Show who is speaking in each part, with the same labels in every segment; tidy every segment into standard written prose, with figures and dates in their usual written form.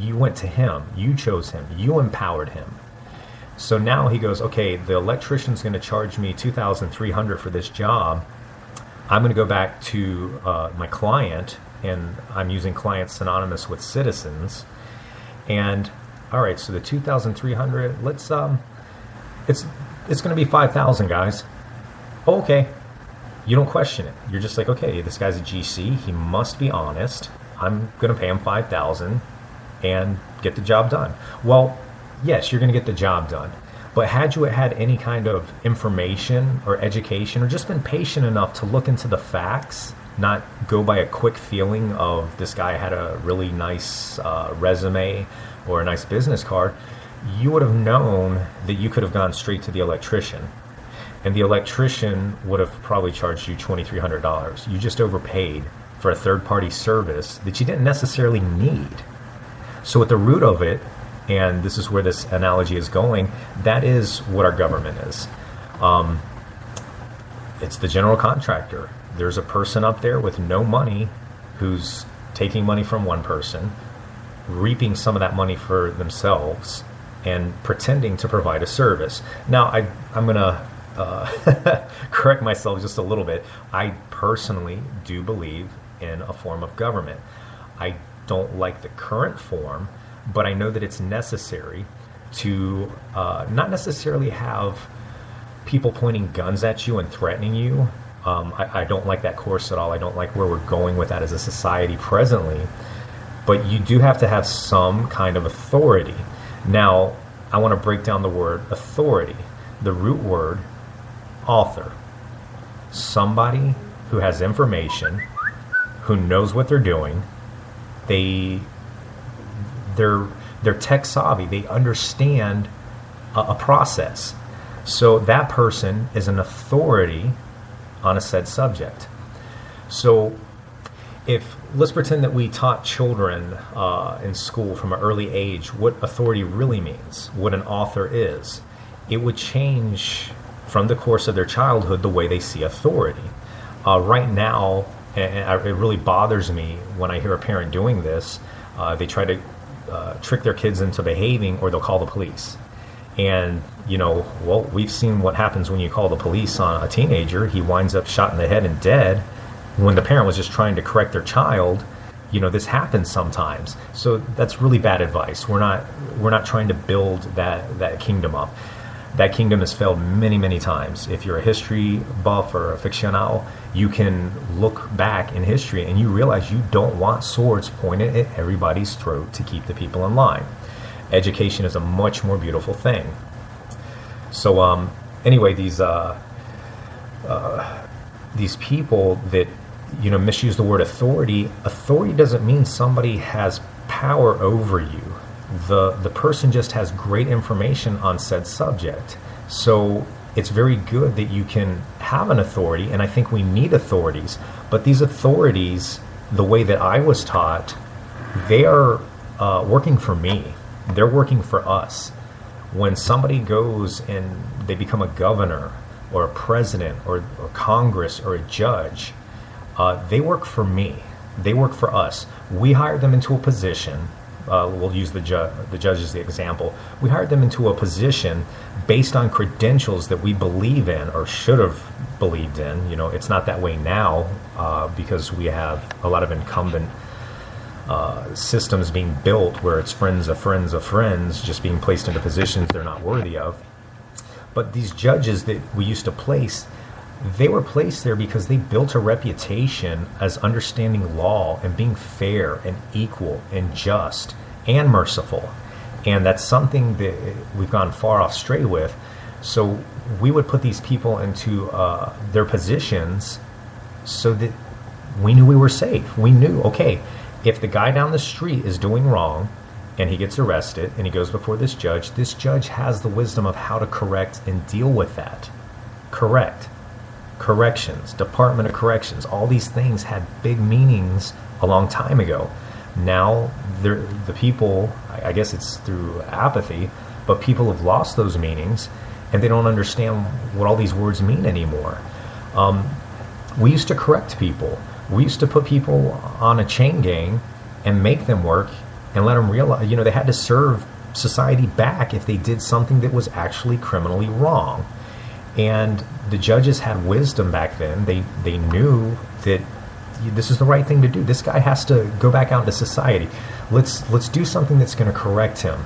Speaker 1: You went to him, you chose him, you empowered him. So now he goes, okay, the electrician's going to charge me $2,300 for this job. I'm going to go back to my client, and I'm using clients synonymous with citizens. And all right, so the $2,300, let's it's going to be $5,000, guys. Oh, okay. You don't question it. You're just like, okay, this guy's a GC. He must be honest. I'm going to pay him $5,000 and get the job done. Well, yes, you're going to get the job done. But had you had any kind of information or education, or just been patient enough to look into the facts, not go by a quick feeling of this guy had a really nice resume or a nice business card, you would have known that you could have gone straight to the electrician. And the electrician would have probably charged you $2,300. You just overpaid for a third-party service that you didn't necessarily need. So at the root of it, and this is where this analogy is going, that is what our government is. It's the general contractor. There's a person up there with no money who's taking money from one person, reaping some of that money for themselves, and pretending to provide a service. Now, I'm going to correct myself just a little bit. I personally do believe in a form of government. I don't like the current form, but I know that it's necessary to not necessarily have people pointing guns at you and threatening you. I don't like that course at all. I don't like where we're going with that as a society presently. But you do have to have some kind of authority. Now, I want to break down the word authority. The root word, author. Somebody who has information, who knows what they're doing. They're tech savvy. They understand a process. So that person is an authority on a said subject. So let's pretend that we taught children in school from an early age what authority really means, what an author is, it would change from the course of their childhood the way they see authority. Right now, and it really bothers me when I hear a parent doing this, they try to trick their kids into behaving, or they'll call the police. And, well, we've seen what happens when you call the police on a teenager. He winds up shot in the head and dead. When the parent was just trying to correct their child, this happens sometimes. So that's really bad advice. We're not trying to build that kingdom up. That kingdom has failed many, many times. If you're a history buff or a fictional, you can look back in history and you realize you don't want swords pointed at everybody's throat to keep the people in line. Education is a much more beautiful thing. So anyway, these people that misuse the word authority. Authority doesn't mean somebody has power over you. The person just has great information on said subject. So it's very good that you can have an authority, and I think we need authorities. But these authorities, the way that I was taught, they are working for me. They're working for us. When somebody goes and they become a governor or a president or Congress or a judge, they work for me. They work for us. We hired them into a position. We'll use the judge as the example. We hired them into a position based on credentials that we believe in or should have believed in. It's not that way now because we have a lot of incumbent systems being built where it's friends of friends of friends just being placed into positions they're not worthy of. But these judges that we used to place, they were placed there because they built a reputation as understanding law and being fair and equal and just and merciful. And that's something that we've gone far off stray with. So we would put these people into their positions so that we knew we were safe. We knew, okay, if the guy down the street is doing wrong and he gets arrested and he goes before this judge has the wisdom of how to correct and deal with that. Corrections, Department of Corrections, all these things had big meanings a long time ago. Now, the people, I guess it's through apathy, but people have lost those meanings and they don't understand what all these words mean anymore. We used to correct people. We used to put people on a chain gang and make them work and let them realize, they had to serve society back if they did something that was actually criminally wrong. And the judges had wisdom back then. They knew that this is the right thing to do. This guy has to go back out into society. Let's do something that's going to correct him.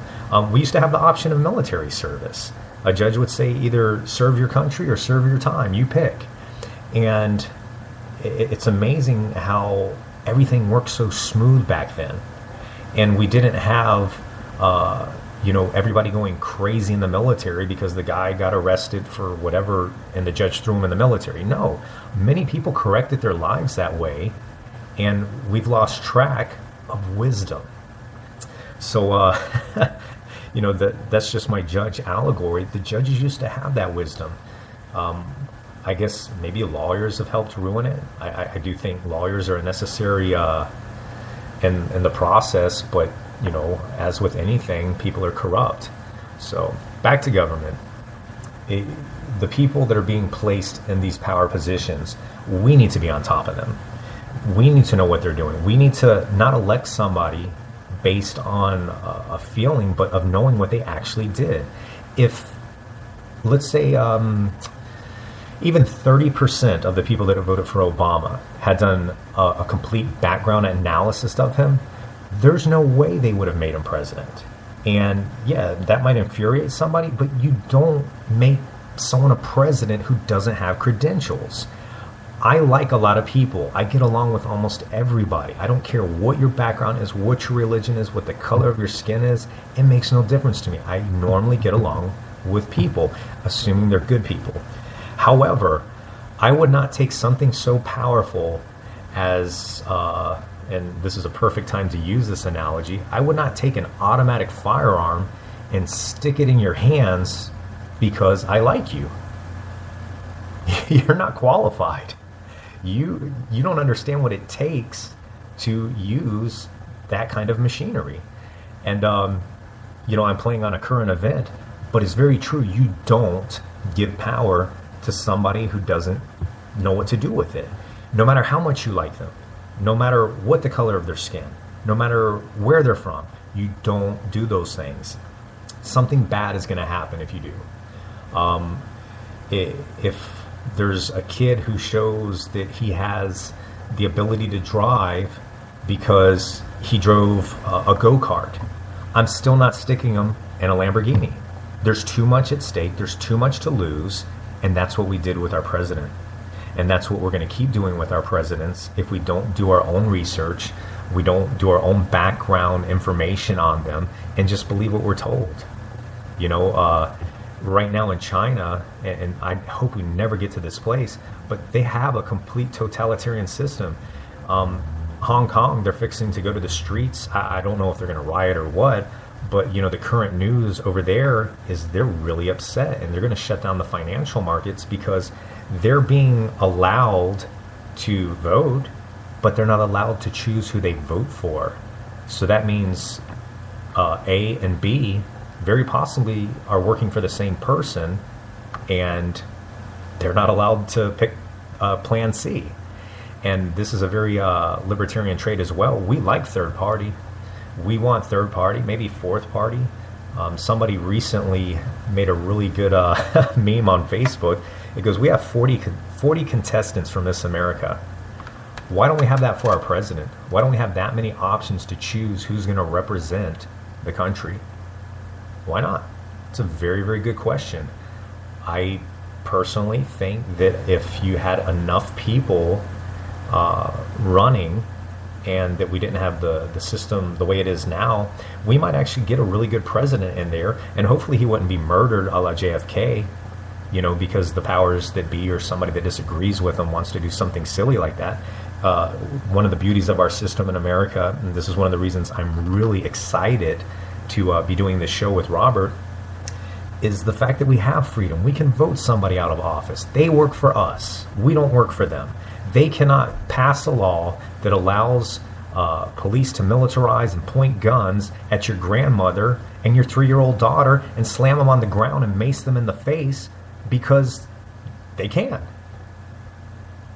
Speaker 1: We used to have the option of military service. A judge would say either serve your country or serve your time. You pick. And it's amazing how everything worked so smooth back then. And we didn't have everybody going crazy in the military because the guy got arrested for whatever and the judge threw him in the military. No, many people corrected their lives that way, and we've lost track of wisdom. So, that's just my judge allegory. The judges used to have that wisdom. I guess maybe lawyers have helped ruin it. I do think lawyers are necessary in the process, but as with anything, people are corrupt. So back to government. The people that are being placed in these power positions, we need to be on top of them. We need to know what they're doing. We need to not elect somebody based on a feeling, but of knowing what they actually did. If, let's say, even 30% of the people that have voted for Obama had done a complete background analysis of him, there's no way they would have made him president. And yeah, that might infuriate somebody, but you don't make someone a president who doesn't have credentials. I like a lot of people. I get along with almost everybody. I don't care what your background is, what your religion is, what the color of your skin is. It makes no difference to me. I normally get along with people, assuming they're good people. However, I would not take something so powerful as, and this is a perfect time to use this analogy, I would not take an automatic firearm and stick it in your hands because I like you. You're not qualified. You don't understand what it takes to use that kind of machinery. And, I'm playing on a current event, but it's very true. You don't give power to somebody who doesn't know what to do with it. No matter how much you like them, no matter what the color of their skin, no matter where they're from, you don't do those things. Something bad is going to happen if you do. If there's a kid who shows that he has the ability to drive because he drove a go-kart, I'm still not sticking him in a Lamborghini. There's too much at stake. There's too much to lose. And that's what we did with our president. And that's what we're going to keep doing with our presidents if we don't do our own research, we don't do our own background information on them, and just believe what we're told. Right now in China, and I hope we never get to this place, but they have a complete totalitarian system. Hong Kong, they're fixing to go to the streets. I don't know if they're going to riot or what, but the current news over there is they're really upset, and they're going to shut down the financial markets because they're being allowed to vote, but they're not allowed to choose who they vote for. So that means A and B very possibly are working for the same person, and they're not allowed to pick Plan C. And this is a very libertarian trait as well. We like third party. We want third party, maybe fourth party. Somebody recently made a really good meme on Facebook. It goes, we have 40 contestants from Miss America. Why don't we have that for our president? Why don't we have that many options to choose who's going to represent the country? Why not? It's a very, very good question. I personally think that if you had enough people running, and that we didn't have the system the way it is now, we might actually get a really good president in there, and hopefully he wouldn't be murdered a la JFK, because the powers that be or somebody that disagrees with him wants to do something silly like that. One of the beauties of our system in America, and this is one of the reasons I'm really excited to be doing this show with Robert, is the fact that we have freedom. We can vote somebody out of office. They work for us. We don't work for them. They cannot pass a law that allows police to militarize and point guns at your grandmother and your 3-year-old daughter and slam them on the ground and mace them in the face because they can.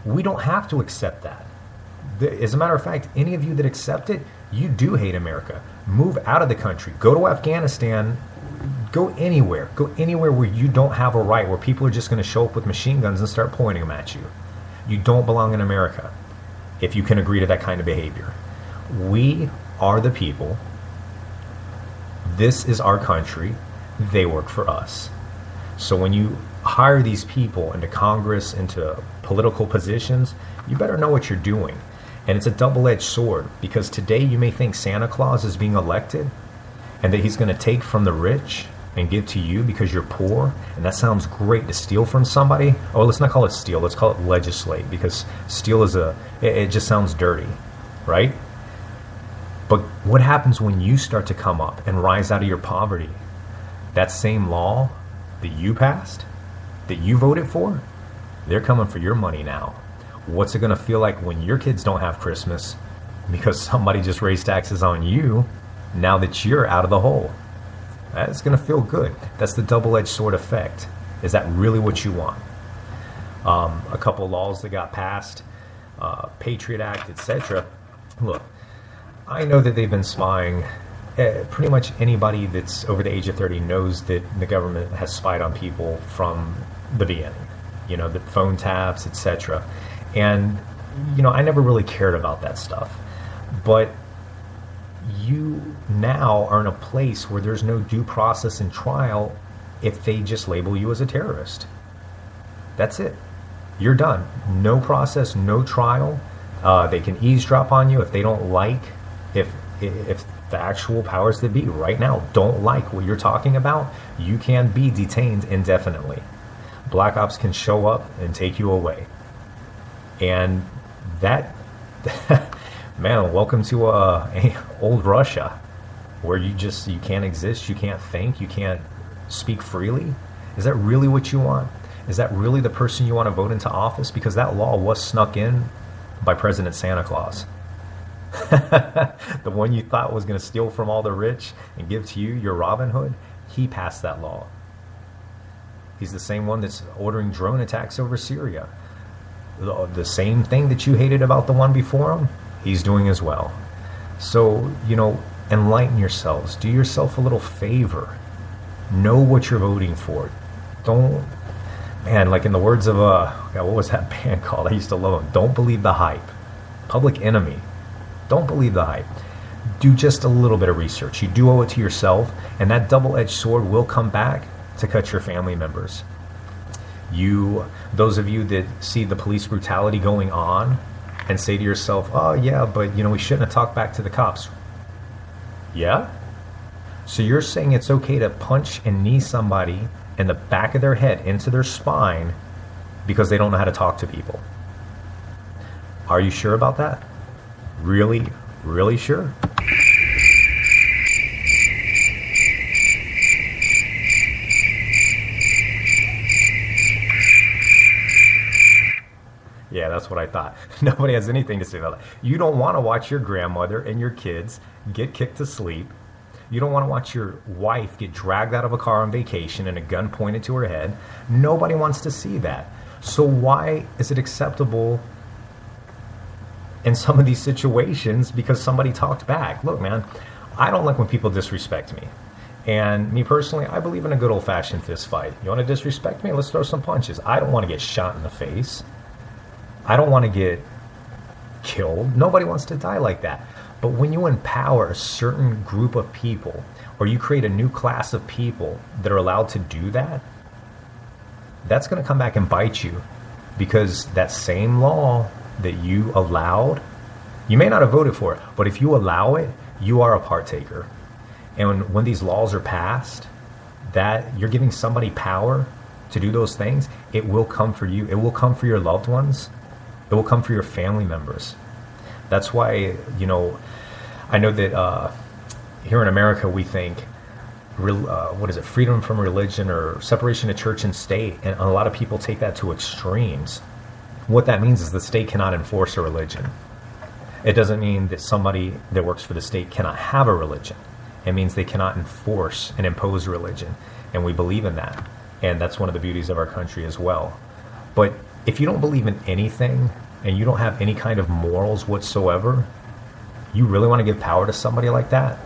Speaker 1: We don't have to accept that. As a matter of fact, any of you that accept it, You do hate America. Move out of the country. Go to Afghanistan. Go anywhere. Go anywhere where you don't have a right, where people are just going to show up with machine guns and start pointing them at you. You don't belong in America if you can agree to that kind of behavior. We are the people. This is our country. They work for us. So when you hire these people into Congress, into political positions, you better know what you're doing. And it's a double-edged sword, because today you may think Santa Claus is being elected and that he's going to take from the rich and give to you because you're poor. And that sounds great, to steal from somebody. Oh, let's not call it steal. Let's call it legislate, because steal is it just sounds dirty, right? But what happens when you start to come up and rise out of your poverty? That same law that you passed, that you voted for, they're coming for your money now. What's it going to feel like when your kids don't have Christmas because somebody just raised taxes on you now that you're out of the hole? That's going to feel good. That's the double-edged sword effect. Is that really what you want? A couple laws that got passed, Patriot Act, etc. Look, I know that they've been spying. Pretty much anybody that's over the age of 30 knows that the government has spied on people from the beginning. You know, the phone taps, etc. And, you know, I never really cared about that stuff. But you now are in a place where there's no due process and trial if they just label you as a terrorist. That's it. You're done. No process, no trial. They can eavesdrop on you if they don't like, if the actual powers that be right now don't like what you're talking about, you can be detained indefinitely. Black ops can show up and take you away. And that, man, welcome to old Russia, where you can't exist, you can't think, you can't speak freely. Is that really what you want? Is that really the person you want to vote into office? Because that law was snuck in by President Santa Claus. The one you thought was going to steal from all the rich and give to you, your Robin Hood, he passed that law. He's the same one that's ordering drone attacks over Syria. The same thing that you hated about the one before him, he's doing as well. So, you know, enlighten yourselves. Do yourself a little favor. Know what you're voting for. Don't, man, like in the words of, what was that band called? I used to love them. Don't believe the hype. Public Enemy. Don't believe the hype. Do just a little bit of research. You do owe it to yourself, and that double-edged sword will come back to cut your family members. Those of you that see the police brutality going on and say to yourself, oh yeah, but you know, we shouldn't have talked back to the cops. Yeah? So you're saying it's okay to punch and knee somebody in the back of their head, into their spine, because they don't know how to talk to people? Are you sure about that? Really, really sure? Yeah, that's what I thought. Nobody has anything to say about that. You don't want to watch your grandmother and your kids get kicked to sleep. You don't want to watch your wife get dragged out of a car on vacation and a gun pointed to her head. Nobody wants to see that. So why is it acceptable in some of these situations because somebody talked back? Look, man, I don't like when people disrespect me. And me personally, I believe in a good old-fashioned fist fight. You want to disrespect me? Let's throw some punches. I don't want to get shot in the face. I don't want to get killed. Nobody wants to die like that. But when you empower a certain group of people, or you create a new class of people that are allowed to do that, that's going to come back and bite you. Because that same law that you allowed, you may not have voted for it, but if you allow it, you are a partaker. And when these laws are passed, that you're giving somebody power to do those things, it will come for you. It will come for your loved ones. It will come for your family members. That's why, you know, I know that here in America we think, freedom from religion or separation of church and state, and a lot of people take that to extremes. What that means is the state cannot enforce a religion. It doesn't mean that somebody that works for the state cannot have a religion. It means they cannot enforce and impose religion, and we believe in that. And that's one of the beauties of our country as well. But if you don't believe in anything and you don't have any kind of morals whatsoever, You really want to give power to somebody like that?